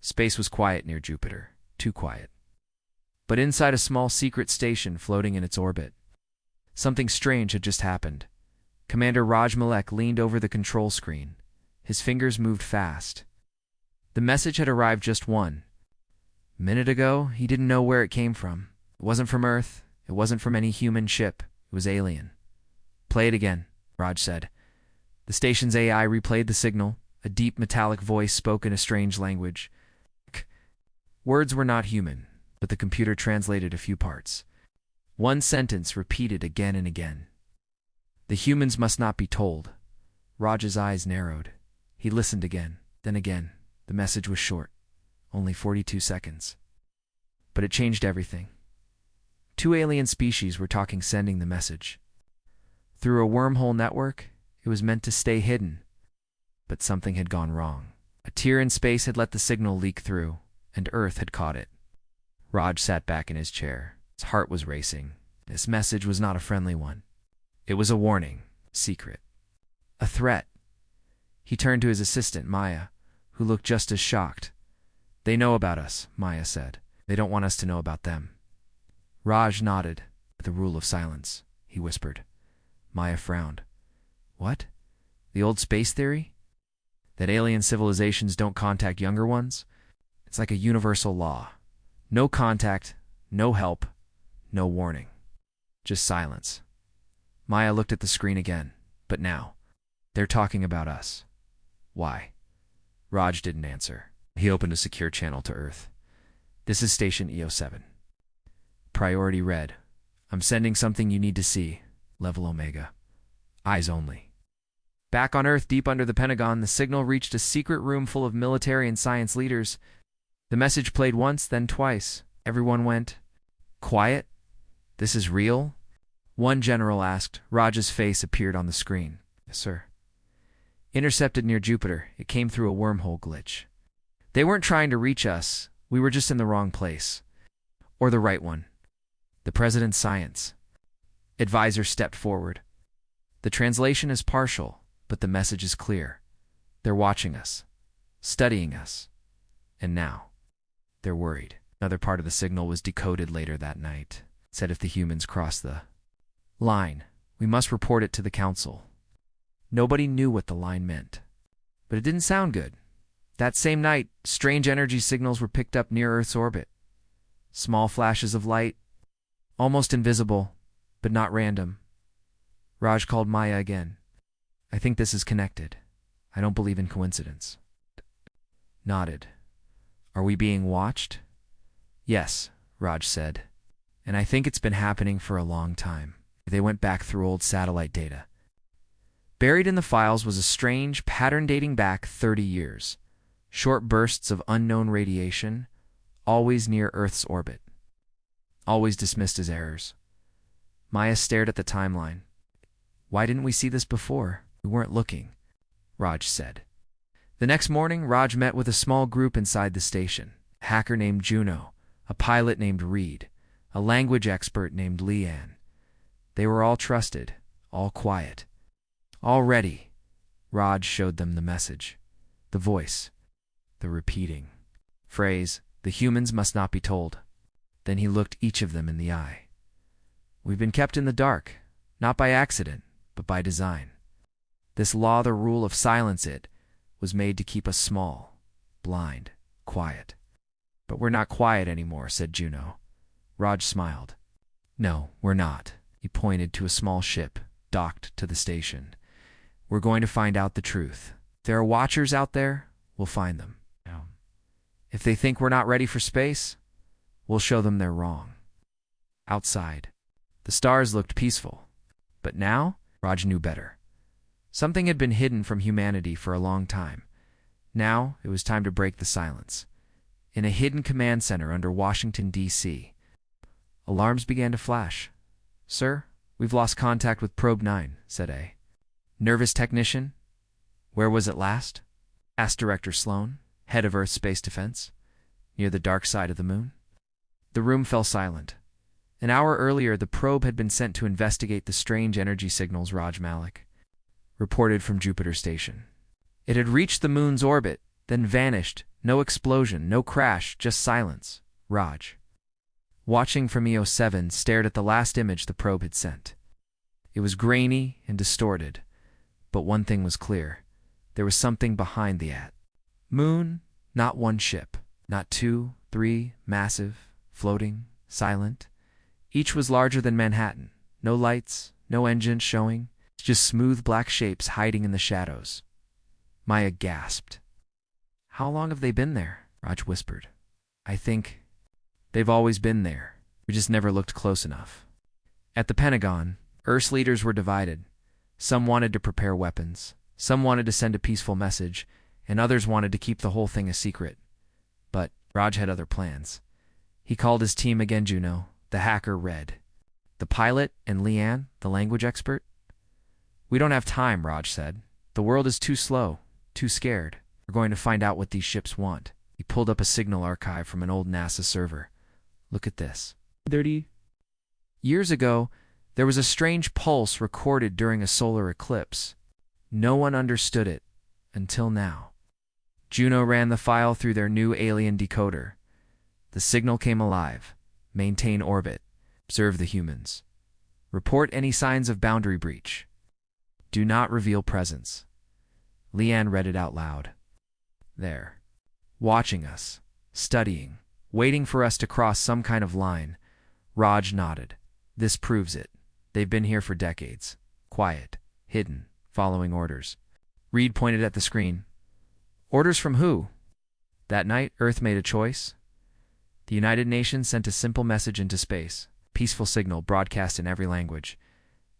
Space was quiet near Jupiter, too quiet. But inside a small secret station floating in its orbit, something strange had just happened. Commander Raj Malek leaned over the control screen. His fingers moved fast. The message had arrived just 1 minute ago. He didn't know where it came from. It wasn't from Earth. It wasn't from any human ship. It was alien. "Play it again," Raj said. The station's AI replayed the signal. A deep metallic voice spoke in a strange language. Words were not human, but the computer translated a few parts. One sentence repeated again and again. "The humans must not be told." Raj's eyes narrowed. He listened again, then again. The message was short, only 42 seconds. But it changed everything. 2 alien species were talking, sending the message. Through a wormhole network, it was meant to stay hidden. But something had gone wrong. A tear in space had let the signal leak through, and Earth had caught it. Raj sat back in his chair. His heart was racing. This message was not a friendly one. It was a warning, secret, a threat. He turned to his assistant, Maya, who looked just as shocked. "They know about us," Maya said. "They don't want us to know about them." Raj nodded. "The rule of silence," he whispered. Maya frowned. "What? The old space theory? That alien civilizations don't contact younger ones? It's like a universal law. No contact, no help, no warning. Just silence." Maya looked at the screen again. "But now, they're talking about us. Why?" Raj didn't answer. He opened a secure channel to Earth. "This is Station EO7. Priority red. I'm sending something you need to see. Level Omega. Eyes only." Back on Earth, deep under the Pentagon, the signal reached a secret room full of military and science leaders. The message played once, then twice. Everyone went, "Quiet? This is real?" One general asked. Raj's face appeared on the screen. "Yes, sir." "Intercepted near Jupiter. It came through a wormhole glitch. They weren't trying to reach us. We were just in the wrong place. Or the right one. The President's science." Advisor stepped forward. "The translation is partial, but the message is clear. They're watching us, studying us, and now they're worried." Another part of the signal was decoded later that night. It said if the humans cross the line, we must report it to the Council. Nobody knew what the line meant, but it didn't sound good. That same night, strange energy signals were picked up near Earth's orbit. Small flashes of light, almost invisible, but not random. Raj called Maya again. "I think this is connected. I don't believe in coincidence." Nodded. "Are we being watched?" "Yes," Raj said. "And I think it's been happening for a long time." They went back through old satellite data. Buried in the files was a strange pattern dating back 30 years. Short bursts of unknown radiation, always near Earth's orbit. Always dismissed as errors. Maya stared at the timeline. "Why didn't we see this before? We weren't looking," Raj said. The next morning, Raj met with a small group inside the station. A hacker named Juno, a pilot named Reed, a language expert named Leanne. They were all trusted, all quiet, all ready. Raj showed them the message, the voice, the repeating phrase, "The humans must not be told." Then he looked each of them in the eye. "We've been kept in the dark, not by accident, but by design. This law, the rule of silence, it was made to keep us small, blind, quiet. But we're not quiet anymore," said Juno. Raj smiled. "No, we're not." He pointed to a small ship, docked to the station. "We're going to find out the truth. If there are watchers out there, we'll find them. If they think we're not ready for space, we'll show them they're wrong." Outside, the stars looked peaceful. But now, Raj knew better. Something had been hidden from humanity for a long time. Now, it was time to break the silence. In a hidden command center under Washington, D.C., alarms began to flash. "Sir, we've lost contact with Probe 9, said A. "Nervous technician? Where was it last?" asked Director Sloan, head of Earth Space Defense. "Near the dark side of the moon." The room fell silent. An hour earlier, the probe had been sent to investigate the strange energy signals Raj Malek reported from Jupiter Station. It had reached the moon's orbit, then vanished, No explosion, no crash, just silence. Raj, watching from EO7, stared at the last image the probe had sent. It was grainy and distorted, but one thing was clear. There was something behind the moon, not one ship, not two, three, massive, floating, silent. Each was larger than Manhattan. No lights, no engines showing, just smooth black shapes hiding in the shadows. Maya gasped. How long have they been there? Raj whispered. I think they've always been there. We just never looked close enough. At the Pentagon, Earth's leaders were divided. Some wanted to prepare weapons, some wanted to send a peaceful message, and others wanted to keep the whole thing a secret. But Raj had other plans. He called his team again. Juno, the hacker, Red, the pilot, and Leanne, the language expert. We don't have time, Raj said. The world is too slow, too scared. We're going to find out what these ships want. He pulled up a signal archive from an old NASA server. Look at this. 30 years ago, there was a strange pulse recorded during a solar eclipse. No one understood it until now. Juno ran the file through their new alien decoder. The signal came alive. Maintain orbit. Observe the humans. Report any signs of boundary breach. Do not reveal presence. Leanne read it out loud. There. Watching us. Studying. Waiting for us to cross some kind of line. Raj nodded. This proves it. They've been here for decades. Quiet. Hidden. Following orders. Reed pointed at the screen. Orders from who? That night, Earth made a choice. The United Nations sent a simple message into space. Peaceful signal broadcast in every language.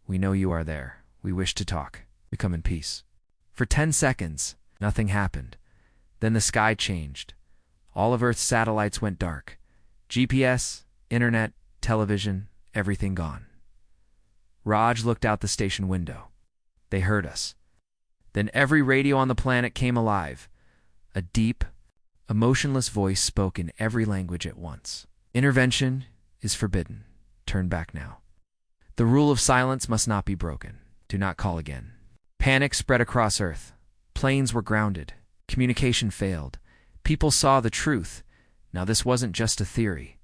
We know you are there. We wish to talk. We come in peace. For 10 seconds, nothing happened. Then the sky changed. All of Earth's satellites went dark. GPS, internet, television, everything gone. Raj looked out the station window. They heard us. Then every radio on the planet came alive. A deep, emotionless voice spoke in every language at once. Intervention is forbidden. Turn back now. The rule of silence must not be broken. Do not call again. Panic spread across Earth. Planes were grounded. Communication failed. People saw the truth. Now this wasn't just a theory.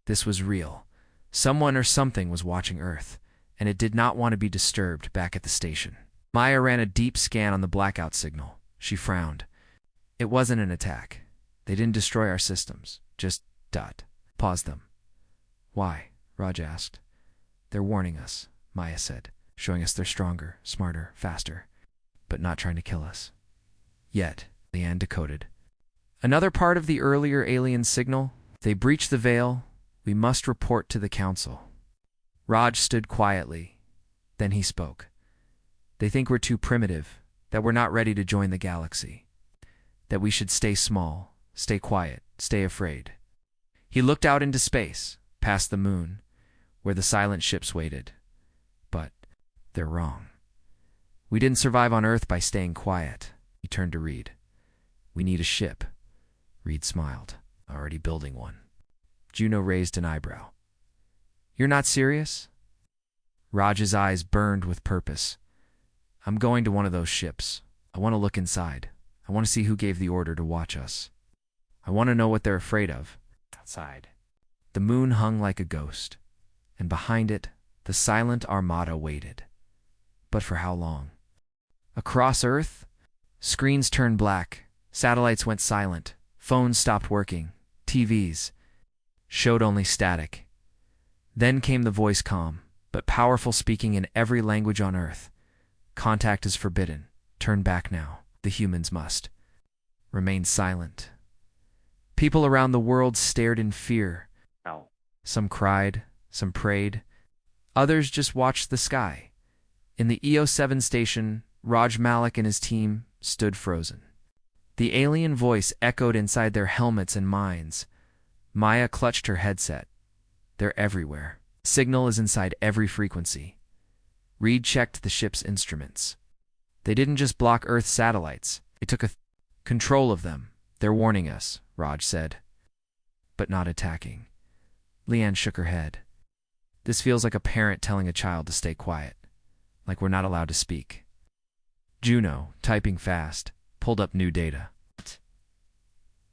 This was real. Someone or something was watching Earth, and it did not want to be disturbed back at the station. Maya ran a deep scan on the blackout signal. She frowned. It wasn't an attack. They didn't destroy our systems. Just pause them. Why? Raj asked. They're warning us, Maya said, showing us they're stronger, smarter, faster, but not trying to kill us. Yet, Leanne decoded. Another part of the earlier alien signal, they breach the veil, we must report to the council. Raj stood quietly. Then he spoke. They think we're too primitive, that we're not ready to join the galaxy, that we should stay small, stay quiet, stay afraid. He looked out into space, past the moon, where the silent ships waited. But they're wrong. We didn't survive on Earth by staying quiet. He turned to Reed. We need a ship. Reed smiled. Already building one. Juno raised an eyebrow. You're not serious? Raj's eyes burned with purpose. I'm going to one of those ships. I want to look inside. I want to see who gave the order to watch us. I want to know what they're afraid of. Outside. The moon hung like a ghost, and behind it, the silent armada waited. But for how long? Across Earth, screens turned black, satellites went silent, phones stopped working, TVs showed only static. Then came the voice, calm, but powerful, speaking in every language on Earth. Contact is forbidden. Turn back now. The humans must remain silent. People around the world stared in fear. No. Some cried, some prayed. Others just watched the sky. In the EO7 station, Raj Malik and his team stood frozen. The alien voice echoed inside their helmets and minds. Maya clutched her headset. They're everywhere. Signal is inside every frequency. Reed checked the ship's instruments. They didn't just block Earth's satellites. They took control of them. They're warning us, Raj said. But not attacking. Leanne shook her head. This feels like a parent telling a child to stay quiet. Like we're not allowed to speak. Juno, typing fast, pulled up new data.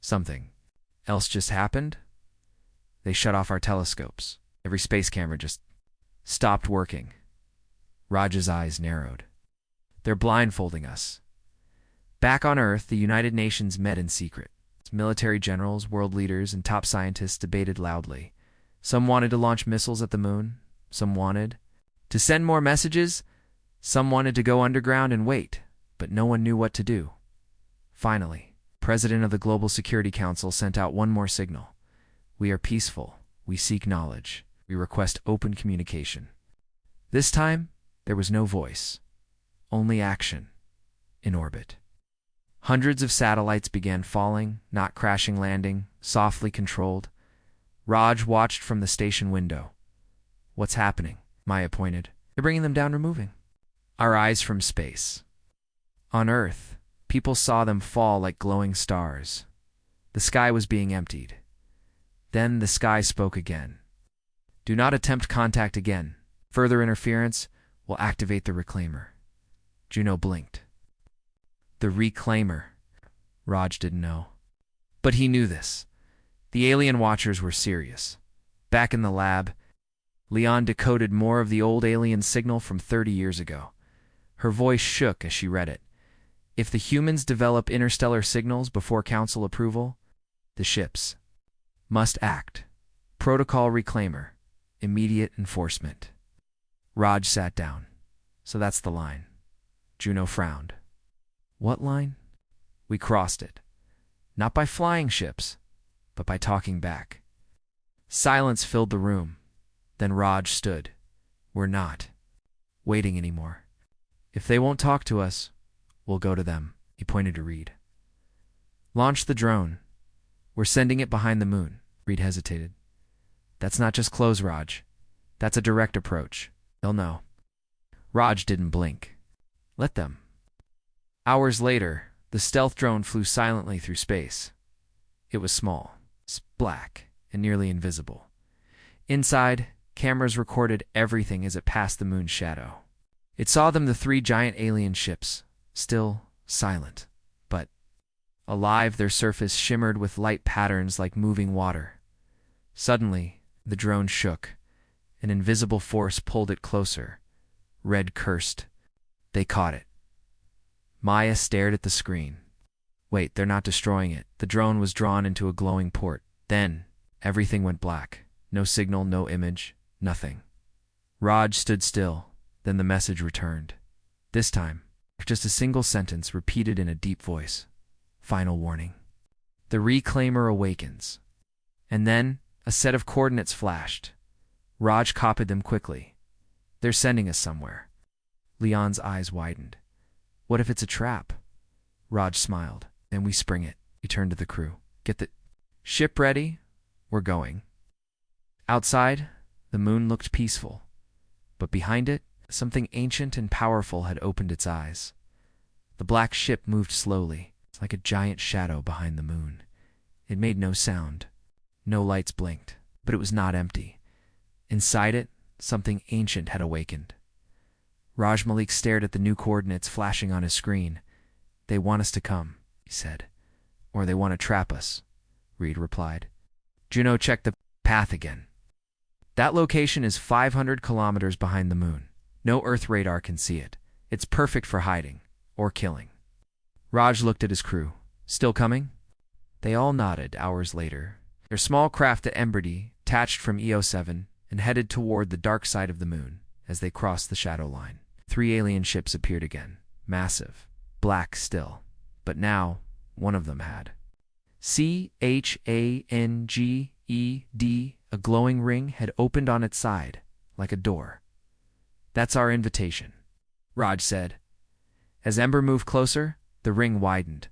Something else just happened? They shut off our telescopes. Every space camera just stopped working. Raj's eyes narrowed. They're blindfolding us. Back on Earth, the United Nations met in secret. Military generals, world leaders, and top scientists debated loudly. Some wanted to launch missiles at the moon. Some wanted to send more messages. Some wanted to go underground and wait, but no one knew what to do. Finally, the President of the Global Security Council sent out one more signal. We are peaceful. We seek knowledge. We request open communication. This time, there was no voice, only action in orbit. Hundreds of satellites began falling, not crashing landing, softly controlled. Raj watched from the station window. What's happening? Maya pointed. They're bringing them down, removing our eyes from space. On Earth, people saw them fall like glowing stars. The sky was being emptied. Then the sky spoke again. Do not attempt contact again. Further interference will activate the reclaimer. Juno blinked. The reclaimer. Raj didn't know. But he knew this. The alien watchers were serious. Back in the lab, Leon decoded more of the old alien signal from 30 years ago. Her voice shook as she read it. If the humans develop interstellar signals before council approval, the ships must act. Protocol reclaimer. Immediate enforcement. Raj sat down. So that's the line. Juno frowned. What line? We crossed it. Not by flying ships, but by talking back. Silence filled the room. Then Raj stood. We're not waiting anymore. If they won't talk to us, we'll go to them. He pointed to Reed. Launch the drone. We're sending it behind the moon. Reed hesitated. That's not just close, Raj. That's a direct approach. They'll know. Raj didn't blink. Let them. Hours later, the stealth drone flew silently through space. It was small, black, and nearly invisible. Inside, cameras recorded everything as it passed the moon's shadow. It saw them, the three giant alien ships, still silent, but alive. Their surface shimmered with light patterns like moving water. Suddenly, the drone shook. An invisible force pulled it closer. Red cursed. They caught it. Maya stared at the screen. Wait, they're not destroying it. The drone was drawn into a glowing port. Then, everything went black. No signal, no image, nothing. Raj stood still. Then the message returned. This time, just a single sentence repeated in a deep voice. Final warning. The reclaimer awakens. And then, a set of coordinates flashed. Raj copied them quickly. They're sending us somewhere. Leon's eyes widened. What if it's a trap? Raj smiled. Then we spring it. He turned to the crew. Get the ship ready. We're going. Outside, the moon looked peaceful. But behind it, something ancient and powerful had opened its eyes. The black ship moved slowly, like a giant shadow behind the moon. It made no sound. No lights blinked, but it was not empty. Inside it, something ancient had awakened. Raj Malik stared at the new coordinates flashing on his screen. They want us to come, he said. Or they want to trap us, Reed replied. Juno checked the path again. That location is 500 kilometers behind the moon. No Earth radar can see it. It's perfect for hiding, or killing. Raj looked at his crew. Still coming? They all nodded. Hours later, their small craft at Emberdy detached from EO7 and headed toward the dark side of the moon. As they crossed the shadow line, 3 alien ships appeared again, massive, black still. But now, one of them had CHANGED. A glowing ring had opened on its side, like a door. That's our invitation, Raj said. As Ember moved closer, the ring widened.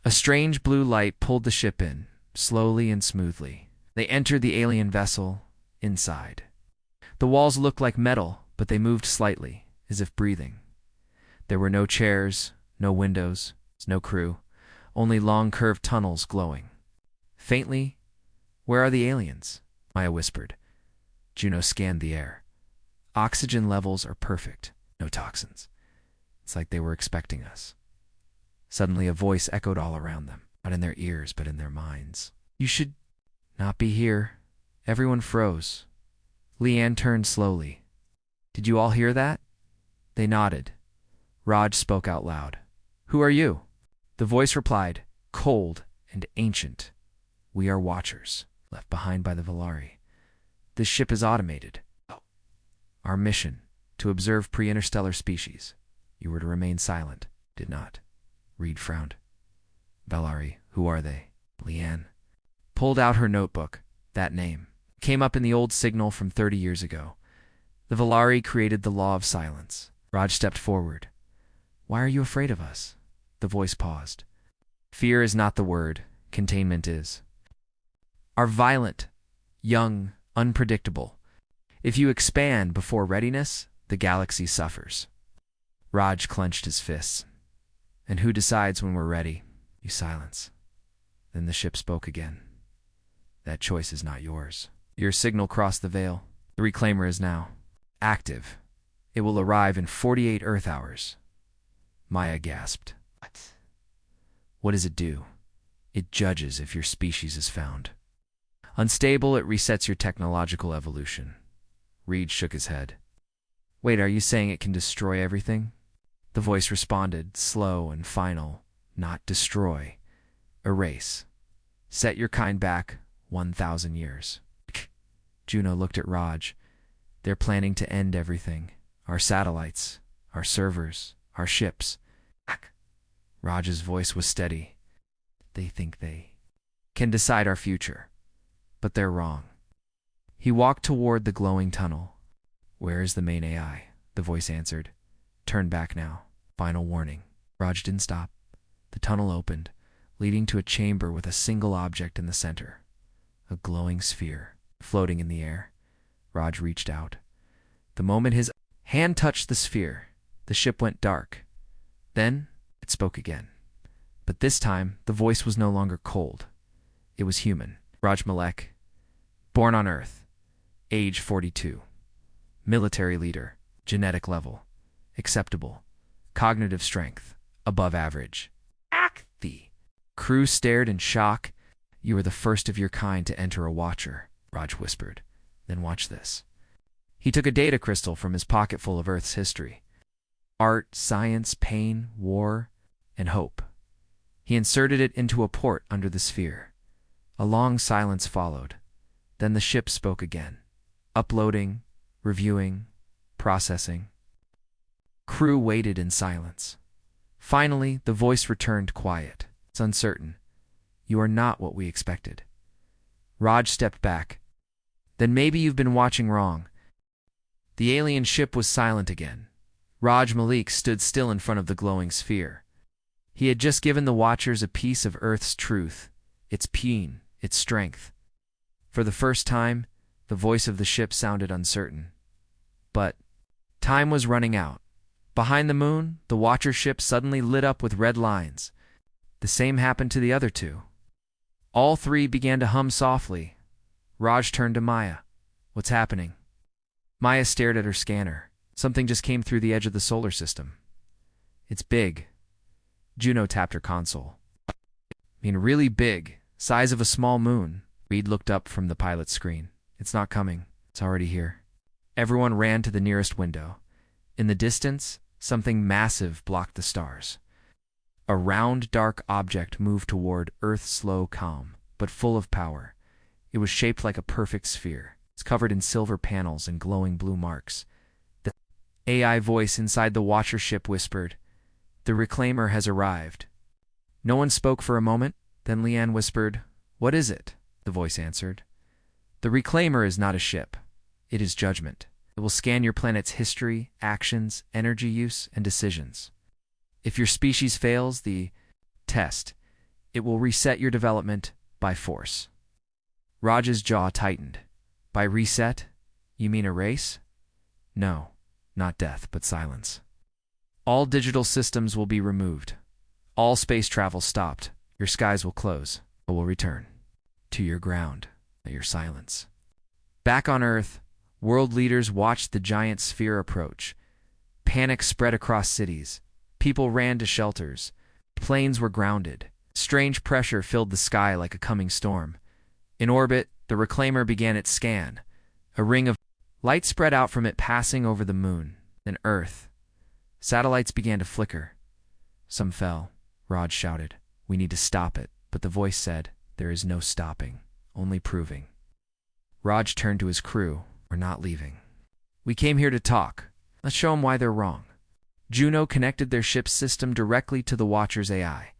A strange blue light pulled the ship in, slowly and smoothly. They entered the alien vessel, inside. The walls looked like metal, but they moved slightly, as if breathing. There were no chairs, no windows, no crew, only long curved tunnels glowing. Faintly, where are the aliens? Maya whispered. Juno scanned the air. Oxygen levels are perfect, no toxins. It's like they were expecting us. Suddenly a voice echoed all around them. not in their ears, but in their minds. You should not be here. Everyone froze. Leanne turned slowly. Did you all hear that? They nodded. Raj spoke out loud. Who are you? The voice replied, cold and ancient. We are watchers, left behind by the Valari. This ship is automated. Our mission, to observe pre-interstellar species. You were to remain silent. Did not. Reed frowned. Valari, who are they? Leanne pulled out her notebook. That name came up in the old signal from 30 years ago. The Valari created the law of silence. Raj stepped forward. Why are you afraid of us? The voice paused. Fear is not the word. Containment is. Are violent, young, unpredictable. If you expand before readiness, the galaxy suffers. Raj clenched his fists. And who decides when we're ready? You silence. Then the ship spoke again. That choice is not yours. Your signal crossed the veil. The reclaimer is now active. It will arrive in 48 Earth hours. Maya gasped. What? What does it do? It judges if your species is found. Unstable, it resets your technological evolution. Reed shook his head. Wait, are you saying it can destroy everything? The voice responded, slow and final. Not destroy. Erase. Set your kind back 1,000 years. Juno looked at Raj. They're planning to end everything. Our satellites, our servers, our ships. Raj's voice was steady. They think they can decide our future, but they're wrong. He walked toward the glowing tunnel. Where is the main AI? The voice answered. Turn back now. Final warning. Raj didn't stop. The tunnel opened, leading to a chamber with a single object in the center. A glowing sphere, floating in the air. Raj reached out. The moment his hand touched the sphere, the ship went dark. Then it spoke again. But this time, the voice was no longer cold. It was human. Raj Malek, born on Earth, age 42. Military leader, genetic level, acceptable, cognitive strength, above average. The crew stared in shock. You are the first of your kind to enter a watcher, Raj whispered. Then watch this. He took a data crystal from his pocket full of Earth's history. Art, science, pain, war, and hope. He inserted it into a port under the sphere. A long silence followed. Then the ship spoke again. Uploading, reviewing, processing. Crew waited in silence. Finally, the voice returned quiet. It's uncertain. You are not what we expected. Raj stepped back. Then maybe you've been watching wrong. The alien ship was silent again. Raj Malik stood still in front of the glowing sphere. He had just given the watchers a piece of Earth's truth, its pain, its strength. For the first time, the voice of the ship sounded uncertain. But time was running out. Behind the moon, the watcher ship suddenly lit up with red lines. The same happened to the other two. All three began to hum softly. Raj turned to Maya. What's happening? Maya stared at her scanner. Something just came through the edge of the solar system. It's big. Juno tapped her console. I mean, really big. Size of a small moon. Reed looked up from the pilot's screen. It's not coming. It's already here. Everyone ran to the nearest window. In the distance, something massive blocked the stars. A round, dark object moved toward Earth, slow, calm, but full of power. It was shaped like a perfect sphere. It's covered in silver panels and glowing blue marks. The AI voice inside the watcher ship whispered, "The reclaimer has arrived." No one spoke for a moment. Then Leanne whispered, "What is it?" The voice answered, "The reclaimer is not a ship. It is judgment. It will scan your planet's history, actions, energy use, and decisions. If your species fails the test, it will reset your development by force." Raj's jaw tightened. By reset, you mean erase? No, not death, but silence. All digital systems will be removed. All space travel stopped. Your skies will close, but will return to your ground, your silence. Back on Earth, world leaders watched the giant sphere approach. Panic spread across cities. People ran to shelters. Planes were grounded. Strange pressure filled the sky like a coming storm. In orbit, the reclaimer began its scan. A ring of light spread out from it, passing over the moon, then Earth. Satellites began to flicker. Some fell. Raj shouted, "We need to stop it." But the voice said, "There is no stopping, only proving." Raj turned to his crew. "We're not leaving. We came here to talk. Let's show them why they're wrong." Juno connected their ship's system directly to the Watcher's AI.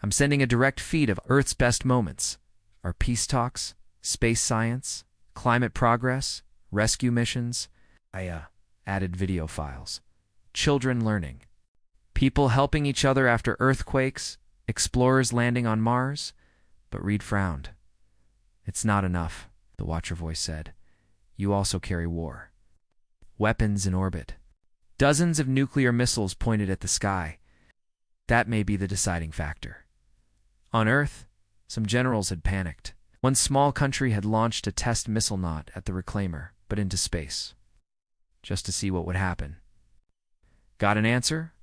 "I'm sending a direct feed of Earth's best moments. Our peace talks, space science, climate progress, rescue missions." I added video files. Children learning. People helping each other after earthquakes, explorers landing on Mars. But Reed frowned. "It's not enough," the Watcher voice said. "You also carry war. Weapons in orbit. Dozens of nuclear missiles pointed at the sky. That may be the deciding factor." On Earth, some generals had panicked. One small country had launched a test missile not at the reclaimer, but into space, just to see what would happen. Got an answer?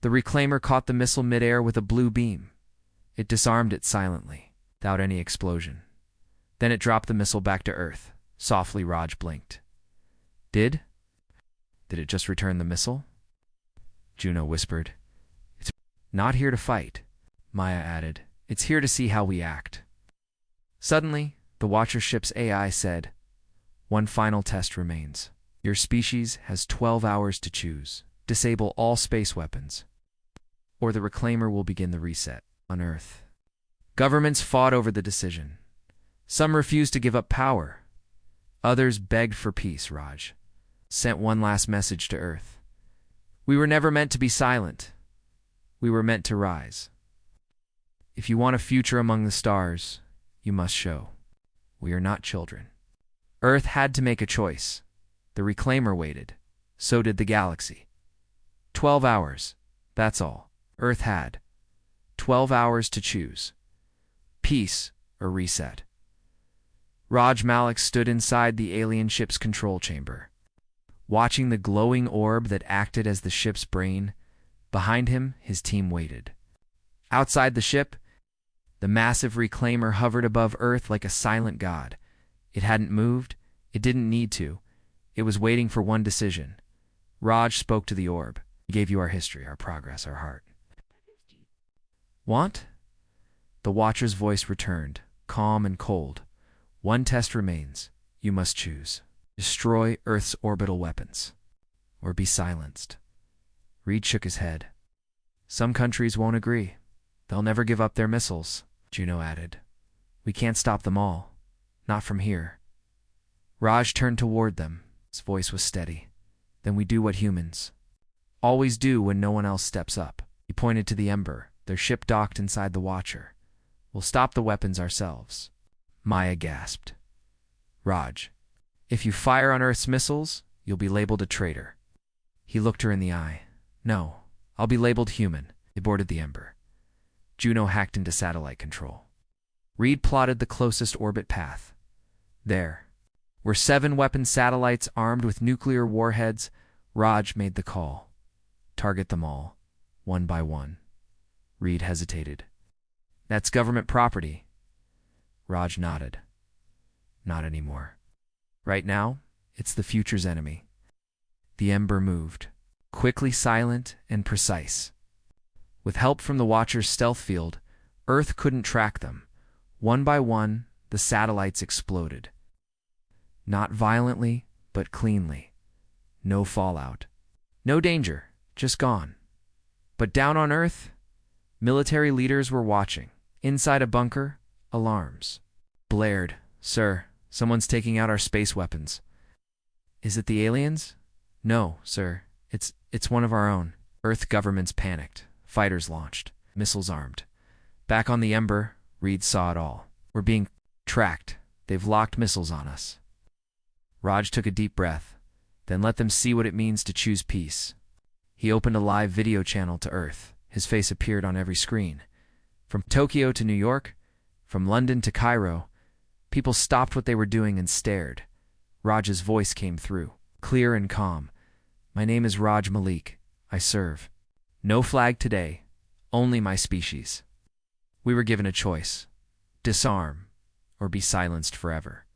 The reclaimer caught the missile midair with a blue beam. It disarmed it silently, without any explosion. Then it dropped the missile back to Earth. Softly, Raj blinked. Did it just return the missile?" Juno whispered. "It's not here to fight," Maya added. "It's here to see how we act." Suddenly, the Watcher ship's AI said, "One final test remains. Your species has 12 hours to choose. Disable all space weapons, or the reclaimer will begin the reset on Earth." Governments fought over the decision. Some refused to give up power. Others begged for peace. Raj sent one last message to Earth. "We were never meant to be silent. We were meant to rise. If you want a future among the stars, you must show we are not children." Earth had to make a choice. The reclaimer waited. So did the galaxy. 12 hours, that's all. Earth had 12 hours to choose. Peace or reset. Raj Malik stood inside the alien ship's control chamber, watching the glowing orb that acted as the ship's brain. Behind him, his team waited. Outside the ship, the massive reclaimer hovered above Earth like a silent god. It hadn't moved. It didn't need to. It was waiting for one decision. Raj spoke to the orb. "We gave you our history, our progress, our heart. Want?" The Watcher's voice returned, calm and cold. "One test remains. You must choose. Destroy Earth's orbital weapons, or be silenced." Reed shook his head. "Some countries won't agree. They'll never give up their missiles," Juno added. "We can't stop them all. Not from here." Raj turned toward them. His voice was steady. "Then we do what humans always do when no one else steps up." He pointed to the Ember. Their ship docked inside the Watcher. "We'll stop the weapons ourselves." Maya gasped. "Raj, if you fire on Earth's missiles, you'll be labeled a traitor." He looked her in the eye. "No, I'll be labeled human." They boarded the Ember. Juno hacked into satellite control. Reed plotted the closest orbit path. There were 7 weapon satellites armed with nuclear warheads. Raj made the call. "Target them all, one by one." Reed hesitated. "That's government property." Raj nodded. "Not anymore. Right now, it's the future's enemy." The Ember moved, quickly, silent, and precise. With help from the Watcher's stealth field, Earth couldn't track them. One by one, the satellites exploded. Not violently, but cleanly. No fallout. No danger, just gone. But down on Earth, military leaders were watching. Inside a bunker, alarms blared. "Sir, someone's taking out our space weapons." "Is it the aliens?" "No, sir. It's one of our own." Earth governments panicked. Fighters launched. Missiles armed. Back on the Ember, Reed saw it all. "We're being tracked. They've locked missiles on us." Raj took a deep breath. "Then let them see what it means to choose peace." He opened a live video channel to Earth. His face appeared on every screen. From Tokyo to New York, from London to Cairo, people stopped what they were doing and stared. Raj's voice came through, clear and calm. "My name is Raj Malik. I serve. No flag today, only my species." We were given a choice: disarm or be silenced forever.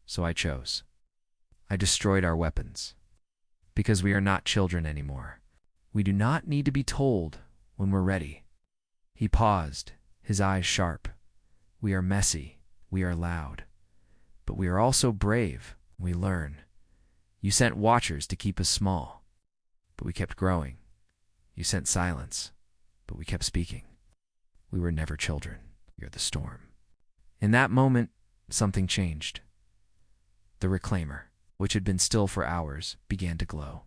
So I chose. I destroyed our weapons. Because we are not children anymore. We do not need to be told when we're ready. He paused, his eyes sharp. We are messy. We are loud. But we are also brave. We learn. You sent watchers to keep us small, but we kept growing. You sent silence, but we kept speaking. We were never children. We are the storm. In that moment, something changed. The reclaimer, which had been still for hours, began to glow.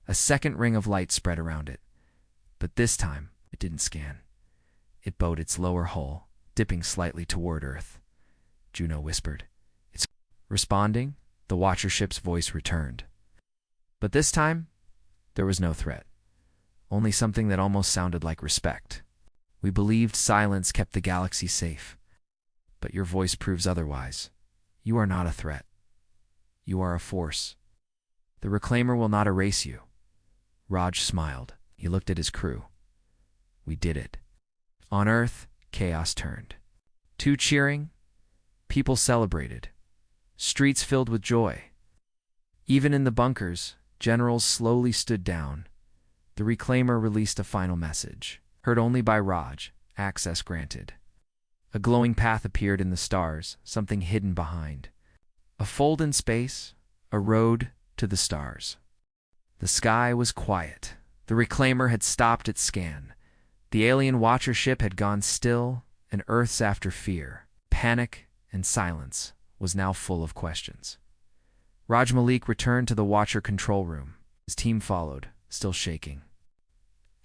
A second ring of light spread around it, but this time it didn't scan. It bowed its lower hull, dipping slightly toward Earth. Juno whispered. It's responding. The watcher ship's voice returned. But this time, there was no threat. Only something that almost sounded like respect. We believed silence kept the galaxy safe. But your voice proves otherwise. You are not a threat. You are a force. The reclaimer will not erase you. Raj smiled. He looked at his crew. We did it. On Earth, chaos turned. To cheering, people celebrated. Streets filled with joy. Even in the bunkers, generals slowly stood down. The reclaimer released a final message. Heard only by Raj, access granted. A glowing path appeared in the stars, something hidden behind. A fold in space, a road to the stars. The sky was quiet. The reclaimer had stopped its scan. The alien watcher ship had gone still, and Earth's after fear, panic, and silence was now full of questions. Raj Malik returned to the watcher control room. His team followed, still shaking.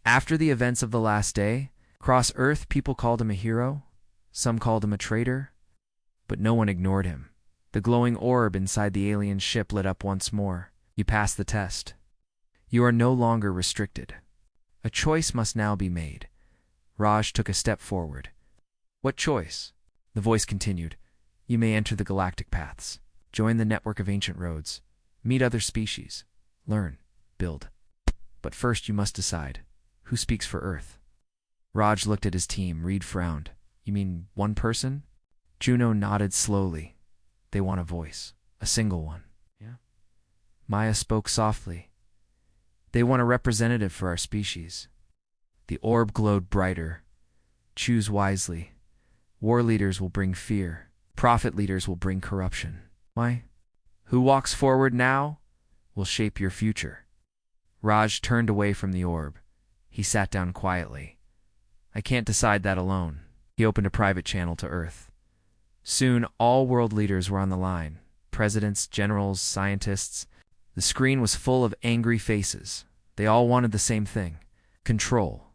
After the events of the last day, across Earth people called him a hero. Some called him a traitor. But no one ignored him. The glowing orb inside the alien ship lit up once more. You passed the test. You are no longer restricted. A choice must now be made. Raj took a step forward. What choice? The voice continued. You may enter the galactic paths. Join the network of ancient roads. Meet other species. Learn. Build. But first you must decide. Who speaks for Earth? Raj looked at his team. Reed frowned. You mean one person? Juno nodded slowly. They want a voice. A single one. Yeah. Maya spoke softly. They want a representative for our species. The orb glowed brighter. Choose wisely. War leaders will bring fear. Profit leaders will bring corruption. Why? Who walks forward now will shape your future. Raj turned away from the orb. He sat down quietly. I can't decide that alone. He opened a private channel to Earth. Soon, all world leaders were on the line. Presidents, generals, scientists. The screen was full of angry faces. They all wanted the same thing: control.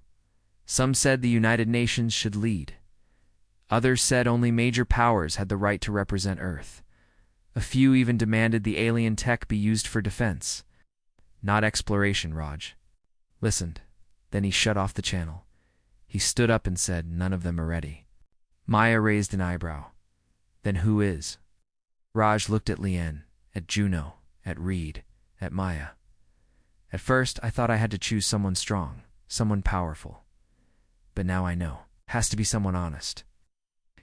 Some said the United Nations should lead. Others said only major powers had the right to represent Earth. A few even demanded the alien tech be used for defense. Not exploration, Raj listened. Then he shut off the channel. He stood up and said, none of them are ready. Maya raised an eyebrow. Then who is? Raj looked at Lien, at Juno, at Reed, at Maya. At first, I thought I had to choose someone strong, someone powerful. But now I know. Has to be someone honest.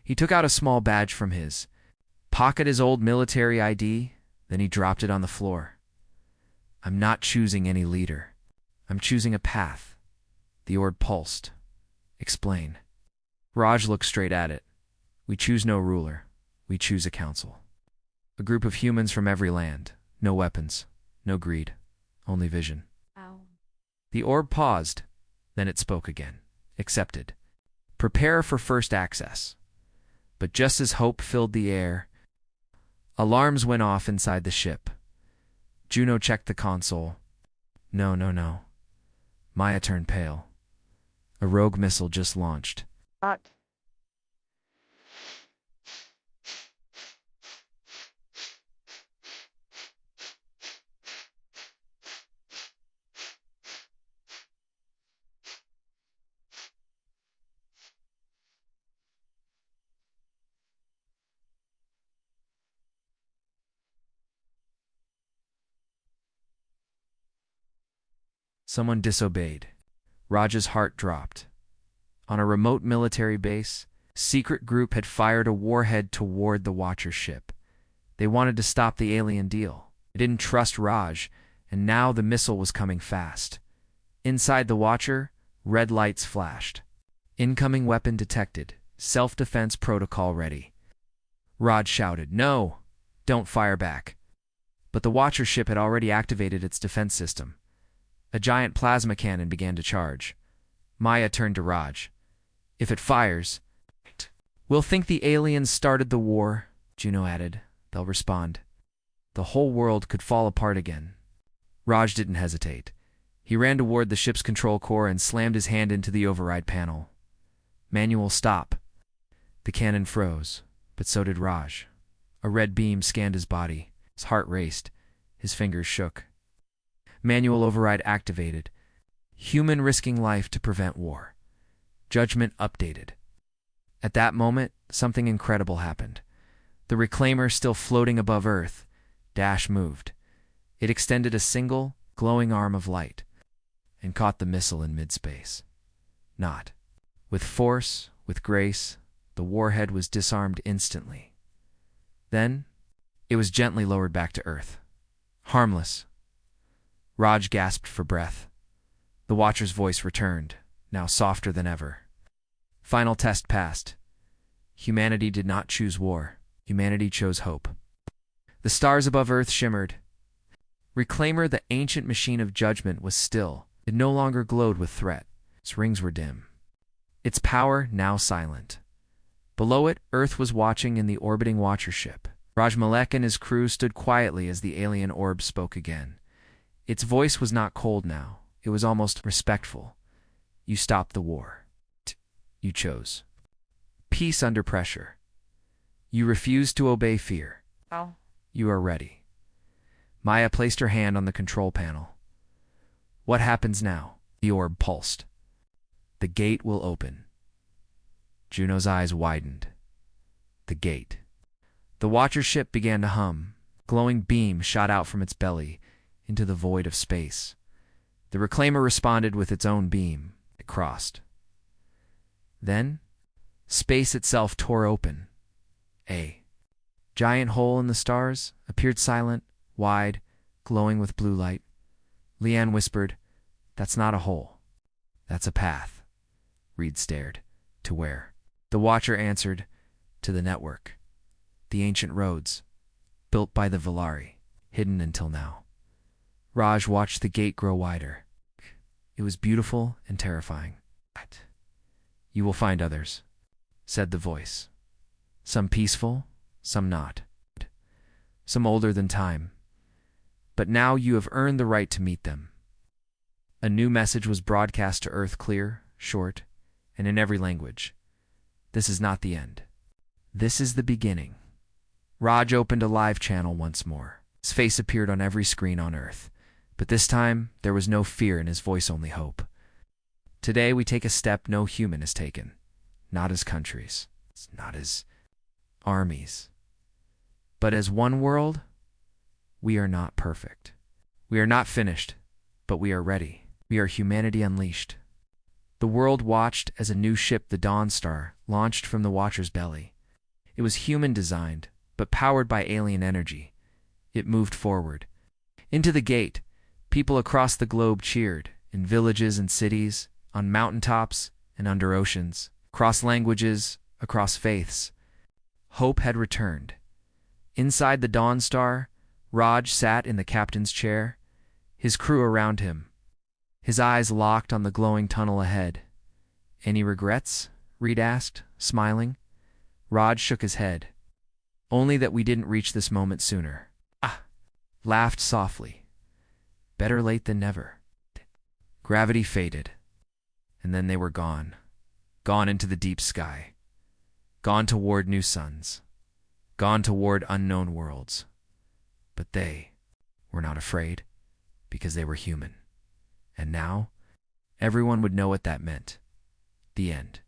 He took out a small badge from his pocket, his old military ID, then he dropped it on the floor. I'm not choosing any leader. I'm choosing a path. The orb pulsed. Explain. Raj looked straight at it. We choose no ruler. We choose a council. A group of humans from every land. No weapons. No greed. Only vision. Ow. The orb paused. Then it spoke again. Accepted. Prepare for first access. But just as hope filled the air, alarms went off inside the ship. Juno checked the console. No, no, no. Maya turned pale. A rogue missile just launched. What? Someone disobeyed. Raj's heart dropped. On a remote military base, Secret group had fired a warhead toward the Watcher's ship. They wanted to stop the alien deal. They didn't trust Raj, and now the missile was coming fast. Inside the Watcher, red lights flashed. Incoming weapon detected. Self-defense protocol ready. Raj shouted, "No! Don't fire back." But the Watcher ship had already activated its defense system. A giant plasma cannon began to charge. Maya turned to Raj. "If it fires, we'll think the aliens started the war," Juno added. "They'll respond. The whole world could fall apart again." Raj didn't hesitate. He ran toward the ship's control core and slammed his hand into the override panel. "Manual stop." The cannon froze, but so did Raj. A red beam scanned his body. His heart raced. His fingers shook. Manual override activated. Human risking life to prevent war. Judgment updated. At that moment, something incredible happened. The reclaimer, still floating above Earth, Dash moved. It extended a single, glowing arm of light and caught the missile in mid-space. Not. With force, with grace, the warhead was disarmed instantly. Then, it was gently lowered back to Earth. Harmless. Raj gasped for breath. The Watcher's voice returned, now softer than ever. Final test passed. Humanity did not choose war. Humanity chose hope. The stars above Earth shimmered. Reclaimer, the ancient machine of judgment, was still. It no longer glowed with threat. Its rings were dim. Its power now silent. Below it, Earth was watching in the orbiting Watcher ship. Raj Malek and his crew stood quietly as the alien orb spoke again. Its voice was not cold now. It was almost respectful. "You stopped the war. You chose peace under pressure. You refused to obey fear. Oh. You are ready." Maya placed her hand on the control panel. "What happens now?" The orb pulsed. "The gate will open." Juno's eyes widened. The gate. The Watcher ship began to hum. Glowing beams shot out from its belly into the void of space. The Reclaimer responded with its own beam. It crossed. Then, space itself tore open. A giant hole in the stars appeared, silent, wide, glowing with blue light. Leanne whispered, "That's not a hole. That's a path." Reed stared. "To where?" The Watcher answered, "To the network. The ancient roads, built by the Valari, hidden until now." Raj watched the gate grow wider. It was beautiful and terrifying. "You will find others," said the voice. "Some peaceful, some not. Some older than time. But now you have earned the right to meet them." A new message was broadcast to Earth, clear, short, and in every language. "This is not the end. This is the beginning." Raj opened a live channel once more. His face appeared on every screen on Earth. But this time, there was no fear in his voice, only hope. "Today we take a step no human has taken. Not as countries, not as armies. But as one world, we are not perfect. We are not finished, but we are ready. We are humanity unleashed." The world watched as a new ship, the Dawn Star, launched from the Watcher's belly. It was human-designed, but powered by alien energy. It moved forward. Into the gate, people across the globe cheered, in villages and cities, on mountaintops and under oceans, across languages, across faiths. Hope had returned. Inside the Dawn Star, Raj sat in the captain's chair, his crew around him. His eyes locked on the glowing tunnel ahead. "Any regrets?" Reed asked, smiling. Raj shook his head. "Only that we didn't reach this moment sooner." Laughed softly. "Better late than never." Gravity faded, and then they were gone. Gone into the deep sky. Gone toward new suns. Gone toward unknown worlds. But they were not afraid, because they were human. And now, everyone would know what that meant. The end.